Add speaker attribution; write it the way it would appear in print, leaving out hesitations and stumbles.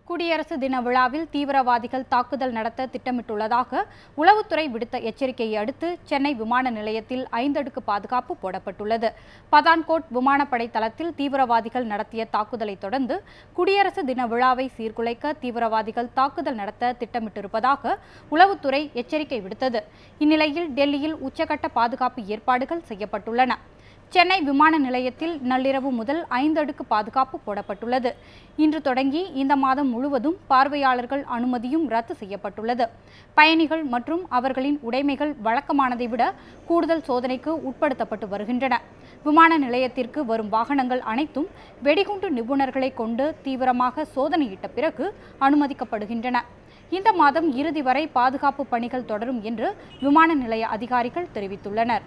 Speaker 1: குடியரசு தின விழாவில் தீவிரவாதிகள் தாக்குதல் நடத்த திட்டமிட்டுள்ளதாக உளவுத்துறை விடுத்த எச்சரிக்கையை அடுத்து சென்னை விமான நிலையத்தில் 5 அடுக்கு பாதுகாப்பு போடப்பட்டுள்ளது. பதான்கோட் விமானப்படை தளத்தில் தீவிரவாதிகள் நடத்திய தாக்குதலை தொடர்ந்து குடியரசு தின விழாவை சீர்குலைக்க தீவிரவாதிகள் தாக்குதல் நடத்த திட்டமிட்டிருப்பதாக உளவுத்துறை எச்சரிக்கை விடுத்தது. இந்நிலையில் டெல்லியில் உச்சகட்ட பாதுகாப்பு ஏற்பாடுகள் செய்யப்பட்டுள்ளன. சென்னை விமான நிலையத்தில் நள்ளிரவு முதல் 5 அடுக்கு பாதுகாப்பு போடப்பட்டுள்ளது. இன்று தொடங்கி இந்த மாதம் முழுவதும் பார்வையாளர்கள் அனுமதியும் ரத்து செய்யப்பட்டுள்ளது. பயணிகள் மற்றும் அவர்களின் உடைமைகள் வழக்கமானதை விட கூடுதல் சோதனைக்கு உட்படுத்தப்பட்டு வருகின்றன. விமான நிலையத்திற்கு வரும் வாகனங்கள் அனைத்தும் வெடிகுண்டு நிபுணர்களை கொண்டு தீவிரமாக சோதனையிட்ட பிறகு அனுமதிக்கப்படுகின்றன. இந்த மாதம் இறுதி வரை பாதுகாப்பு பணிகள் தொடரும் என்று விமான நிலைய அதிகாரிகள் தெரிவித்துள்ளனர்.